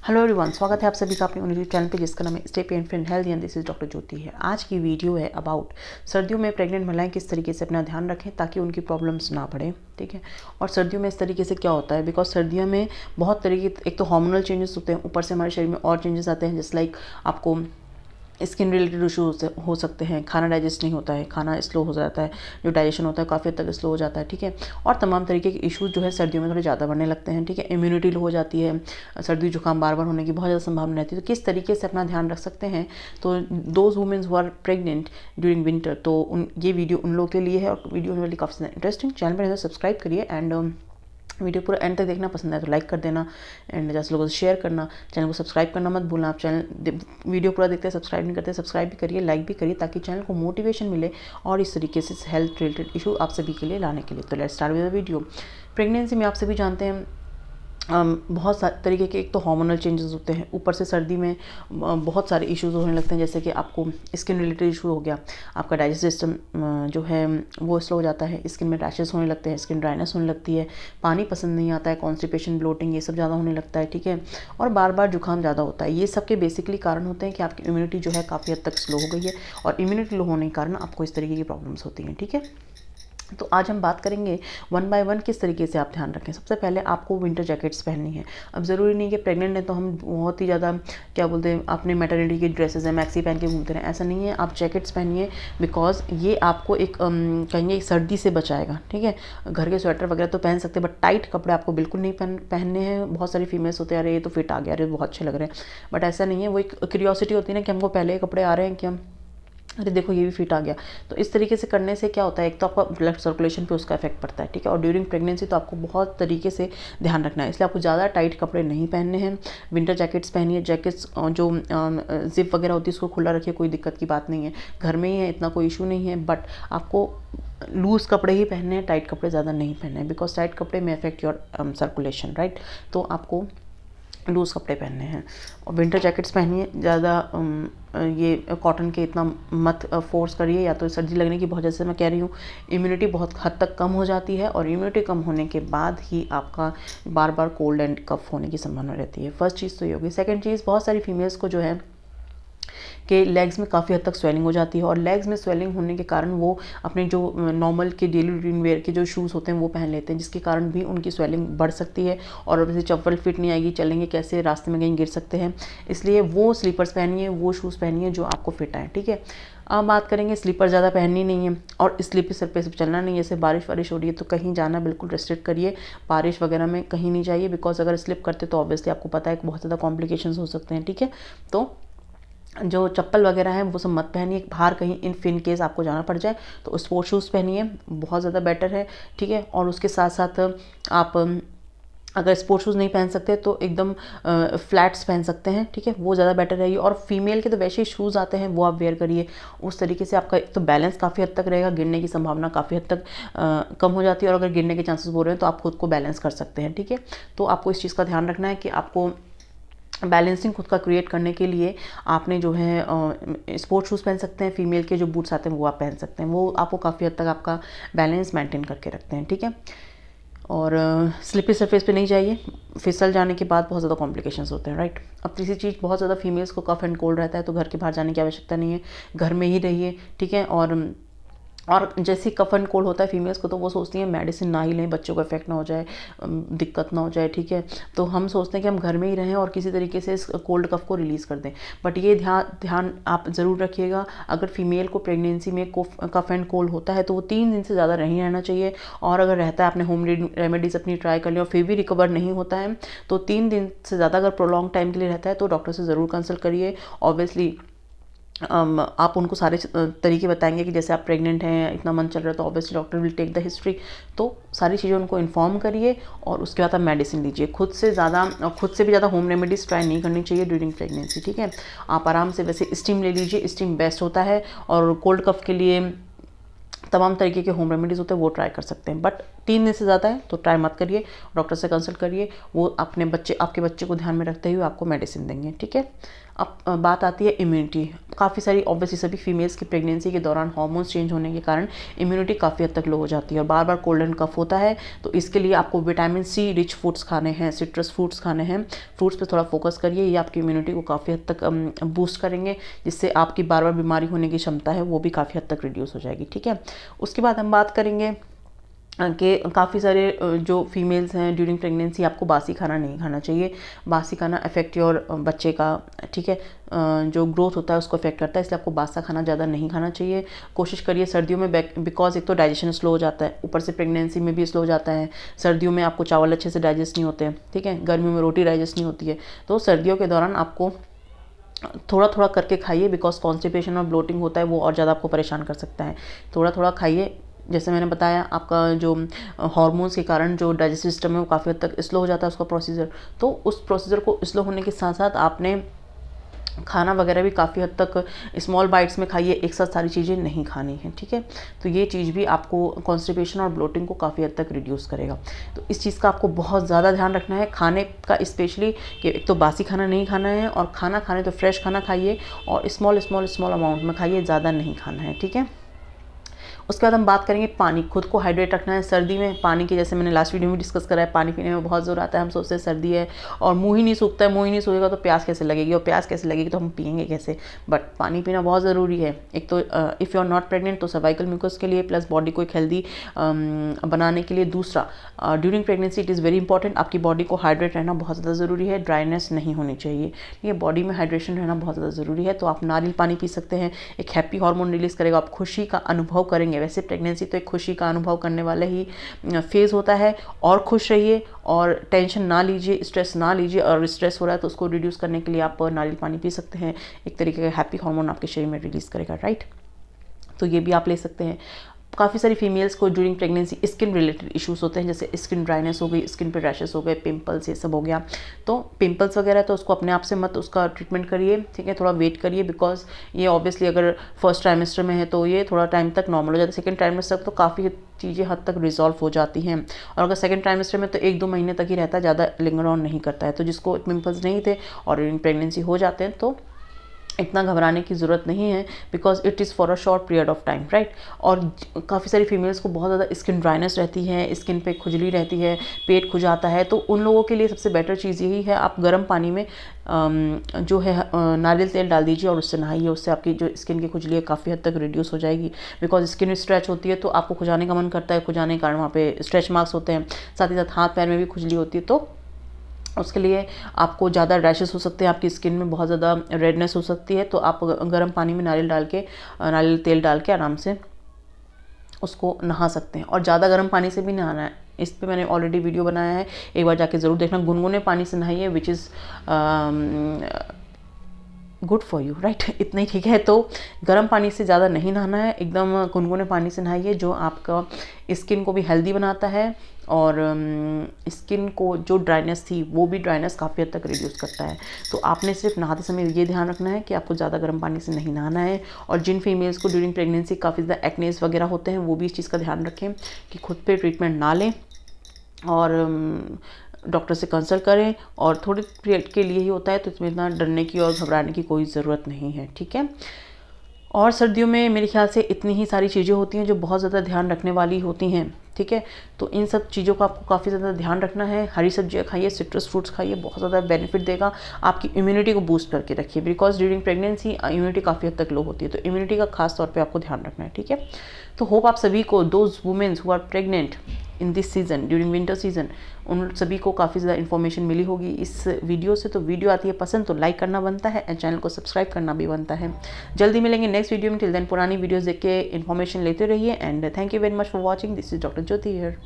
Hello everyone, स्वागत है आप सभी का अपने यूट्यूब चैनल पे जिसका नाम है stay pain free and healthy and this is doctor Jyoti है। आज की वीडियो है अबाउट सर्दियों में प्रेग्नेंट महिलाएं किस तरीके से अपना ध्यान रखें ताकि उनकी प्रॉब्लम्स ना बढ़े। ठीक है, और सर्दियों में इस तरीके से क्या होता है, बिकॉज सर्दियों में बहुत तरीके, एक तो हार्मोनल चेंजेस होते हैं, ऊपर से हमारे शरीर में और चेंजेस आते हैं, जस्ट लाइक आपको स्किन रिलेटेड इशू हो सकते हैं, खाना डाइजेस्ट नहीं होता है, खाना स्लो हो जाता है, जो डाइजेशन होता है काफ़ी हद तक स्लो हो जाता है। ठीक है, और तमाम तरीके के इश्यूज जो है सर्दियों में थोड़े ज़्यादा बढ़ने लगते हैं। ठीक है, इम्यूनिटी लो हो जाती है, सर्दी जुकाम बार बार होने की बहुत ज़्यादा संभावना रहती है। तो किस तरीके से अपना ध्यान रख सकते हैं, तो those womens who are pregnant during winter, तो ये वीडियो उन लोगों के लिए है और वीडियो होने वाली काफ़ी इंटरेस्टिंग। चैनल पर सब्सक्राइब करिए एंड वीडियो पूरा एंड तक देखना, पसंद है तो लाइक कर देना एंड जैसे लोगों से शेयर करना। चैनल को सब्सक्राइब करना मत भूलना। आप चैनल वीडियो पूरा देखते हैं, सब्सक्राइब नहीं करते, सब्सक्राइब भी करिए, लाइक भी करिए, ताकि चैनल को मोटिवेशन मिले और इस तरीके से हेल्थ रिलेटेड इशू आप सभी के लिए लाने के लिए। तो let's start with the video. Pregnancy में आप सभी जानते हैं बहुत सारे तरीके के, एक तो हार्मोनल चेंजेस होते हैं, ऊपर से सर्दी में बहुत सारे इश्यूज होने लगते हैं, जैसे कि आपको स्किन रिलेटेड इशू हो गया, आपका डाइजेस्टिव सिस्टम जो है वो स्लो हो जाता है, स्किन में रैशेस होने लगते हैं, स्किन ड्राइनेस होने लगती है, पानी पसंद नहीं आता है, कॉन्स्टिपेशन, ब्लोटिंग ये सब ज़्यादा होने लगता है। ठीक है, और बार बार जुकाम ज़्यादा होता है। ये सब के बेसिकली कारण होते हैं कि आपकी इम्यूनिटी जो है काफ़ी हद तक स्लो हो गई है और इम्यूनिटी लो होने के कारण आपको इस तरीके की प्रॉब्लम्स होती हैं। ठीक है, तो आज हम बात करेंगे वन बाय वन किस तरीके से आप ध्यान रखें। सबसे पहले आपको विंटर जैकेट्स पहननी है। अब ज़रूरी नहीं कि प्रेग्नेंट है तो हम बहुत ही ज़्यादा क्या बोलते हैं अपने मैटरनिटी की ड्रेसेस हैं मैक्सी पहन के घूमते रहें, ऐसा नहीं है। आप जैकेट्स पहनिए, बिकॉज ये आपको एक कहेंगे सर्दी से बचाएगा। ठीक है, घर के स्वेटर वगैरह तो पहन सकते हैं, बट टाइट कपड़े आपको बिल्कुल नहीं पहनने हैं। बहुत सारी फीमेल्स होते हैं, अरे ये तो फिट आ गया, अरे बहुत अच्छे लग रहे हैं, बट ऐसा नहीं है। वो एक क्यूरियोसिटी होती है ना कि हमको पहले कपड़े आ रहे हैं कि हम अरे देखो ये भी फिट आ गया। तो इस तरीके से करने से क्या होता है, एक तो आपका ब्लड सर्कुलेशन पे उसका इफेक्ट पड़ता है। ठीक है, और ड्यूरिंग प्रेगनेंसी तो आपको बहुत तरीके से ध्यान रखना है, इसलिए आपको ज़्यादा टाइट कपड़े नहीं पहनने हैं। विंटर जैकेट्स पहनिए, जैकेट्स जो जिप वगैरह होती है उसको खुला रखिए, कोई दिक्कत की बात नहीं है, घर में ही है, इतना कोई इशू नहीं है। बट आपको लूज़ कपड़े ही पहनने हैं, टाइट कपड़े ज़्यादा नहीं पहनने हैं, बिकॉज टाइट कपड़े में अफेक्ट योर सर्कुलेशन, राइट। तो आपको लूज़ कपड़े पहनने हैं और विंटर जैकेट्स पहनिए। ज़्यादा ये कॉटन के इतना मत फोर्स करिए, या तो सर्दी लगने की बहुत, जैसे मैं कह रही हूँ, इम्यूनिटी बहुत हद तक कम हो जाती है और इम्यूनिटी कम होने के बाद ही आपका बार बार कोल्ड एंड कफ होने की संभावना रहती है। फर्स्ट चीज़ तो ये होगी। सेकेंड चीज़, बहुत सारी फीमेल्स को जो है कि लेग्स में काफ़ी हद तक स्वेलिंग हो जाती है और लेग्स में स्वेलिंग होने के कारण वो अपने जो नॉर्मल के डेली रूटीन वेयर के जो शूज़ होते हैं वो पहन लेते हैं, जिसके कारण भी उनकी स्वेलिंग बढ़ सकती है और वैसे चप्पल फिट नहीं आएगी, चलेंगे कैसे, रास्ते में कहीं गिर सकते हैं। इसलिए वो स्लीपर्स पहनिए, वो शूज़ पहनिए जो आपको फिट आए। ठीक है, अब बात करेंगे, स्लीपर ज़्यादा पहननी नहीं है और स्लीपी सर पे चलना नहीं है। जैसे बारिश वारिश हो रही है तो कहीं जाना बिल्कुल रेस्ट्रिक्ट करिए, बारिश वगैरह में कहीं नहीं जाइए, बिकॉज अगर स्लिप करते तो ऑब्वियसली आपको पता है कि बहुत ज़्यादा कॉम्प्लिकेशंस हो सकते हैं। ठीक है, तो जो चप्पल वगैरह है वो सब मत पहनिए। बाहर कहीं इन केस आपको जाना पड़ जाए तो स्पोर्ट्स शूज़ पहनिए, बहुत ज़्यादा बेटर है। ठीक है, और उसके साथ साथ आप अगर स्पोर्ट्स शूज़ नहीं पहन सकते तो एकदम फ्लैट्स पहन सकते हैं। ठीक है, वो ज़्यादा बेटर रहेगी। और फीमेल के तो वैसे ही शूज़ आते हैं, वो आप वेयर करिए। उस तरीके से आपका एक तो बैलेंस काफ़ी हद तक रहेगा, गिरने की संभावना काफ़ी हद तक कम हो जाती है, और अगर गिरने के चांसेस बोल रहे हैं तो आप खुद को बैलेंस कर सकते हैं। ठीक है, तो आपको इस चीज़ का ध्यान रखना है कि आपको बैलेंसिंग खुद का क्रिएट करने के लिए आपने जो है स्पोर्ट्स शूज़ पहन सकते हैं, फीमेल के जो बूट्स आते हैं वो आप पहन सकते हैं, वो आपको काफ़ी हद तक आपका बैलेंस मेंटेन करके रखते हैं। ठीक है, और स्लिपी सरफेस पे नहीं जाइए, फिसल जाने के बाद बहुत ज़्यादा कॉम्प्लिकेशंस होते हैं, राइट। अब तीसरी चीज़, बहुत ज़्यादा फीमेल्स को कफ एंड कोल्ड रहता है तो घर के बाहर जाने की आवश्यकता नहीं है, घर में ही रहिए। ठीक है, और जैसे कफ एंड कोल्ड होता है फीमेल्स को तो वो सोचती हैं मेडिसिन ना ही लें, बच्चों को इफेक्ट ना हो जाए, दिक्कत ना हो जाए। ठीक है, तो हम सोचते हैं कि हम घर में ही रहें और किसी तरीके से इस कोल्ड कफ को रिलीज़ कर दें, बट ये ध्यान आप ज़रूर रखिएगा। अगर फीमेल को प्रेगनेंसी में कफ एंड कोल्ड होता है तो वो 3 दिन से ज़्यादा नहीं रहना चाहिए, और अगर रहता है आपने होम रेमेडीज़ अपनी ट्राई कर ली और फिर भी रिकवर नहीं होता है तो 3 दिन से ज़्यादा अगर प्रोलॉन्ग टाइम के लिए रहता है तो डॉक्टर से ज़रूर कंसल्ट करिए। ऑब्वियसली आप उनको सारे तरीके बताएंगे कि जैसे आप प्रेग्नेंट हैं, इतना मन चल रहा है, तो obviously doctor will take the history, तो सारी चीज़ें उनको इन्फॉर्म करिए और उसके बाद आप मेडिसिन लीजिए। खुद से भी ज़्यादा होम रेमेडीज़ ट्राई नहीं करनी चाहिए ड्यूरिंग प्रेगनेंसी। ठीक है, आप आराम से वैसे स्टीम ले लीजिए, स्टीम बेस्ट होता है, और कोल्ड कफ के लिए तमाम तरीके के होम रेमेडीज़ होते हैं वो ट्राई कर सकते हैं, बट 3 दिन से ज़्यादा है तो ट्राई मत करिए, डॉक्टर से कंसल्ट करिए, वो आपके बच्चे को ध्यान में रखते हुए आपको मेडिसिन देंगे, ठीक है। अब बात आती है इम्यूनिटी। काफ़ी सारी ऑब्वियसली सभी फीमेल्स की प्रेगनेंसी के दौरान हार्मोन्स चेंज होने के कारण इम्यूनिटी काफ़ी हद तक लो हो जाती है और बार बार कोल्ड एंड कफ होता है। तो इसके लिए आपको विटामिन सी रिच फूड्स खाने हैं, सिट्रस फ्रूट्स खाने हैं, फ्रूट्स पे थोड़ा फोकस करिए, ये आपकी इम्यूनिटी को काफ़ी हद तक बूस्ट करेंगे, जिससे आपकी बार बार बीमारी होने की क्षमता है वो भी काफ़ी हद तक रिड्यूस हो जाएगी, ठीक है। उसके बाद हम बात करेंगे कि काफ़ी सारे जो फीमेल्स हैं ड्यूरिंग प्रेगनेंसी आपको बासी खाना नहीं खाना चाहिए। बासी खाना अफेक्ट योर बच्चे का, ठीक है, जो ग्रोथ होता है उसको अफेक्ट करता है, इसलिए आपको बासा खाना ज़्यादा नहीं खाना चाहिए। कोशिश करिए सर्दियों में बिकॉज एक तो डाइजेशन स्लो हो जाता है, ऊपर से प्रेगनेंसी में भी स्लो हो जाता है। सर्दियों में आपको चावल अच्छे से डाइजेस्ट नहीं होते हैं, ठीक है, गर्मियों में रोटी डाइजेस्ट नहीं होती है। तो सर्दियों के दौरान आपको थोड़ा थोड़ा करके खाइए, बिकॉज कॉन्स्टिपेशन और ब्लोटिंग होता है वो और ज़्यादा आपको परेशान कर सकता है। थोड़ा थोड़ा खाइए। जैसे मैंने बताया, आपका जो हार्मोन्स के कारण जो डाइजेस्टिव सिस्टम है वो काफ़ी हद तक स्लो हो जाता है उसका प्रोसीजर। तो उस प्रोसीजर को स्लो होने के साथ साथ आपने खाना वगैरह भी काफ़ी हद तक स्मॉल बाइट्स में खाइए, एक साथ सारी चीज़ें नहीं खानी है, ठीक है। तो ये चीज़ भी आपको कॉन्स्टिपेशन और ब्लोटिंग को काफ़ी हद तक रिड्यूस करेगा। तो इस चीज़ का आपको बहुत ज़्यादा ध्यान रखना है खाने का, स्पेशली कि एक तो बासी खाना नहीं खाना है, और खाना खाने तो फ्रेश खाना खाइए और स्मॉल अमाउंट में खाइए, ज़्यादा नहीं खाना है, ठीक है। उसके बाद हम बात करेंगे पानी, खुद को हाइड्रेट रखना है। सर्दी में पानी की, जैसे मैंने लास्ट वीडियो में डिस्कस करा है, पानी पीने में बहुत ज़ोर आता है। हम सोचते हैं सर्दी है और मुंह ही नहीं सूखता है, मुंह ही नहीं सूखेगा तो प्यास कैसे लगेगी, और प्यास कैसे लगेगी तो हम पियेंगे कैसे। बट पानी पीना बहुत ज़रूरी है। एक तो if you are not pregnant तो सर्वाइकल म्यूकस के लिए, प्लस बॉडी को एक हेल्दी बनाने के लिए। दूसरा, during pregnancy it is very important, आपकी बॉडी को हाइड्रेट रहना बहुत ज़्यादा ज़रूरी है, ड्राइनेस नहीं होनी चाहिए, ये बॉडी में हाइड्रेशन रहना बहुत ज़्यादा ज़रूरी है। तो आप नारियल पानी पी सकते हैं, एक हैप्पी हार्मोन रिलीज़ करेगा, आप खुशी का अनुभव करेंगे। वैसे प्रेगनेंसी तो एक खुशी का अनुभव करने वाला ही फेज़ होता है, और खुश रहिए और टेंशन ना लीजिए, स्ट्रेस ना लीजिए, और स्ट्रेस हो रहा है तो उसको रिड्यूस करने के लिए आप नारियल पानी पी सकते हैं, एक तरीके का हैप्पी हार्मोन आपके शरीर में रिलीज़ करेगा, राइट। तो ये भी आप ले सकते हैं। काफ़ी सारी फीमेल्स को during pregnancy skin related issues होते हैं, जैसे स्किन ड्राइनेस हो गई, स्किन पे रैशेस हो गए, पिंपल्स, ये सब हो गया। तो पिंपल्स वगैरह तो उसको अपने आप से मत उसका ट्रीटमेंट करिए, ठीक है, थोड़ा वेट करिए, बिकॉज ये ऑब्वियसली अगर फर्स्ट ट्राइमेस्टर में है तो ये थोड़ा टाइम तक नॉर्मल हो जाता है, सेकंड ट्राइमेस्टर तक तो काफ़ी चीज़ें हद तक रिजॉल्व हो जाती हैं, और अगर सेकंड ट्राइमेस्टर में तो 1-2 महीने तक ही रहता है, ज़्यादा लिंगर ऑन नहीं करता है। तो जिसको पिंपल्स नहीं थे और ड्यूरिंग प्रेगनेंसी हो जाते हैं तो इतना घबराने की ज़रूरत नहीं है, because it is for a short period of time, right. और काफ़ी सारी फीमेल्स को बहुत ज़्यादा स्किन ड्राइनेस रहती है, स्किन पे खुजली रहती है, पेट खुजाता है, तो उन लोगों के लिए सबसे बेटर चीज़ यही है, आप गर्म पानी में जो है नारियल तेल डाल दीजिए और उससे नहाइए, उससे आपकी जो स्किन की खुजली है काफ़ी हद तक रिड्यूस हो जाएगी। बिकॉज स्किन स्ट्रेच होती है तो आपको खुजाने का मन करता है, खुजाने के कारण वहाँ पे स्ट्रेच मार्क्स होते हैं, साथ ही साथ हाथ पैर में भी खुजली होती है, तो उसके लिए आपको ज़्यादा रैशेस हो सकते हैं, आपकी स्किन में बहुत ज़्यादा रेडनेस हो सकती है। तो आप गर्म पानी में नारियल तेल डाल के आराम से उसको नहा सकते हैं, और ज़्यादा गर्म पानी से भी नहाना है, इस पे मैंने ऑलरेडी वीडियो बनाया है, एक बार जाके ज़रूर देखना। गुनगुने पानी से नहाइए, which is good for you, right, इतना ही ठीक है। तो गर्म पानी से ज़्यादा नहीं नहाना है, एकदम गुनगुने पानी से नहाइए, जो आपका स्किन को भी हेल्दी बनाता है, और स्किन को जो ड्राइनेस थी वो भी ड्राइनेस काफ़ी हद तक रिड्यूस करता है। तो आपने सिर्फ नहाते समय ये ध्यान रखना है कि आपको ज़्यादा गर्म पानी से नहीं नहाना है। और जिन फीमेल्स को ड्यूरिंग प्रेगनेंसी काफ़ी ज़्यादा एक्नेस वगैरह होते हैं, वो भी इस चीज़ का ध्यान रखें कि खुद पे ट्रीटमेंट ना लें, और डॉक्टर से कंसल्ट करें। और थोड़ी पीरियड के लिए ही होता है तो इसमें इतना डरने की और घबराने की कोई ज़रूरत नहीं है, ठीक है। और सर्दियों में मेरे ख्याल से इतनी ही सारी चीज़ें होती हैं जो बहुत ज़्यादा ध्यान रखने वाली होती हैं, ठीक है। तो इन सब चीज़ों का आपको काफ़ी ज़्यादा ध्यान रखना है। हरी सब्जियाँ खाइए, सिट्रस फ्रूट्स खाइए, बहुत ज़्यादा बेनिफिट देगा, आपकी इम्यूनिटी को बूस्ट करके रखिए, बिकॉज ड्यूरिंग प्रेगनेंसी इम्यूनिटी काफ़ी हद तक लो होती है, तो इम्यूनिटी का खास तौर पे आपको ध्यान रखना है, ठीक है। तो होप आप सभी को, those womens who are pregnant in this season, during winter season, उन सभी को काफ़ी ज़्यादा इन्फॉर्मेशन मिली होगी इस वीडियो से। तो वीडियो आती है पसंद तो लाइक करना बनता है, एंड चैनल को सब्सक्राइब करना भी बनता है। जल्दी मिलेंगे नेक्स्ट वीडियो में, टिल देन पुरानी वीडियोज़ देख के इन्फॉर्मेशन लेते रहिए, and thank you very much for watching. This is doctor Jyoti here.